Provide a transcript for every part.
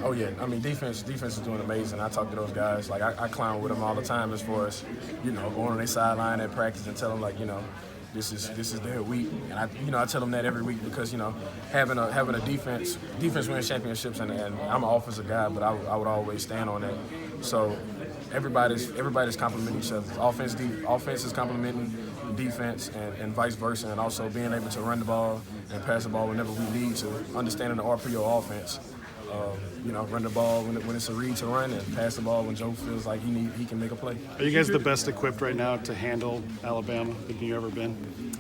Oh yeah, I mean defense is doing amazing. I talk to those guys, like I clown with them all the time as far as, going on their sideline at practice and tell them like, this is their week, and I tell them that every week because having a defense wins championships, and I'm an offensive guy, but I would always stand on that. So everybody's complimenting each other. Offense is complimenting defense, and vice versa, and also being able to run the ball and pass the ball whenever we need to. Understanding the RPO offense. Run the ball when it's a read to run, and pass the ball when Joe feels like he can make a play. Are you guys the best equipped right now to handle Alabama than you ever been?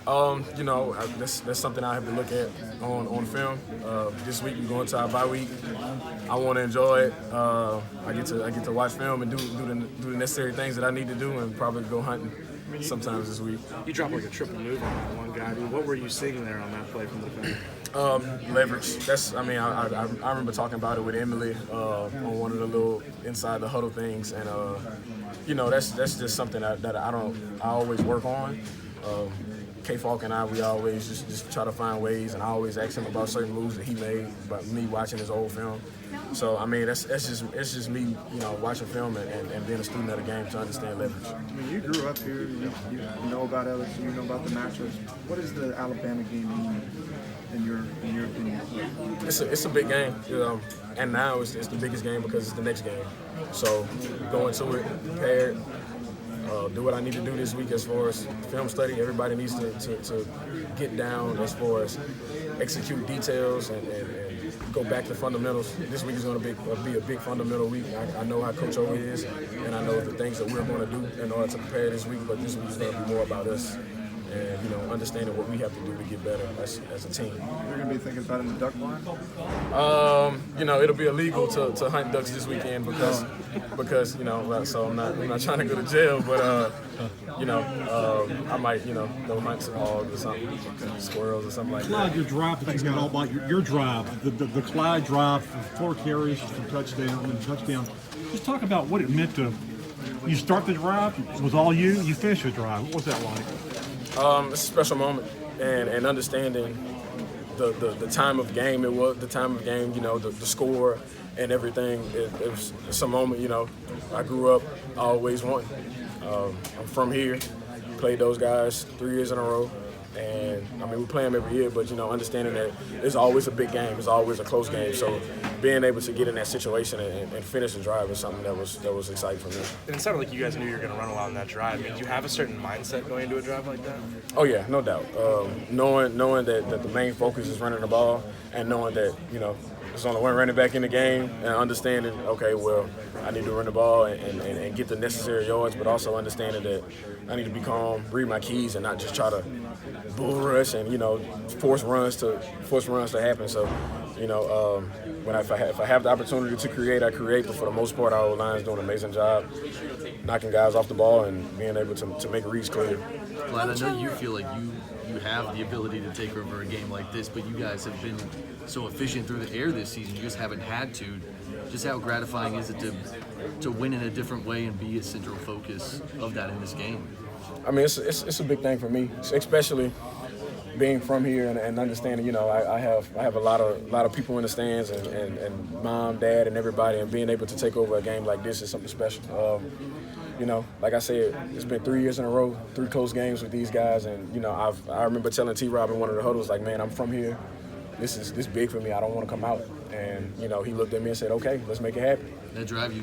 That's something I have to look at on film. This week we're going to our bye week. I want to enjoy it. I get to watch film and do the necessary things that I need to do, and probably go hunting sometimes this week. You dropped like a triple move on that one guy. What were you seeing there on that play from the film? Leverage. I remember talking about it with Emily on one of the little inside the huddle things, and that's just something that I always work on. K-Falk and we always just try to find ways, and I always ask him about certain moves that he made, about me watching his old film. So it's just me, watching film and being a student of the game to understand leverage. I mean, you grew up here, you know about LSU, you know about the matchups. What does the Alabama game mean in your opinion? It's a big game, and now it's the biggest game because it's the next game. So go into it prepared. Do what I need to do this week as far as film study. Everybody needs to get down as far as execute details and go back to fundamentals. This week is going to be a big fundamental week. I know how Coach O is, and I know the things that we're going to do in order to prepare this week, but this week is going to be more about us and understanding what we have to do to get better as a team. You're going to be thinking about in the duck line? It'll be illegal to hunt ducks this weekend because so I'm not trying to go to jail, but I might go hunt some hogs or something, squirrels or something like that. Clyde, your drive that you got all about your drive, the Clyde drive, 4 carries from touchdown. Just talk about what it meant to you start the drive. It was all you finish the drive. What was that like? It's a special moment, and understanding the time of game. It was the time of game, the score and everything. It's a moment, I grew up always wanting. I'm from here, played those guys 3 years in a row, and we play them every year, but understanding that it's always a big game, it's always a close game. So being able to get in that situation and finish the drive is something that was exciting for me. And it sounded like you guys knew you were going to run a lot in that drive. Do you have a certain mindset going into a drive like that? Oh yeah, no doubt. Knowing that the main focus is running the ball, and knowing that there's only one running back in the game, and understanding, okay, well, I need to run the ball and get the necessary yards, but also understanding that I need to be calm, read my keys, and not just try to bull rush and force runs to happen. So if I have the opportunity to create, I create. But for the most part, our line's doing an amazing job knocking guys off the ball and being able to make reads clear. Glad I know you feel like you have the ability to take over a game like this, but you guys have been so efficient through the air this season. You just haven't had to. Just how gratifying is it to win in a different way and be a central focus of that in this game? It's a big thing for me, especially being from here and understanding. I have a lot of people in the stands and mom, dad, and everybody, and being able to take over a game like this is something special. Like I said, it's been 3 years in a row, 3 close games with these guys, and I remember telling T-Rob in one of the huddles, like, man, I'm from here. This big for me. I don't want to come out. And he looked at me and said, okay, let's make it happen. That drive you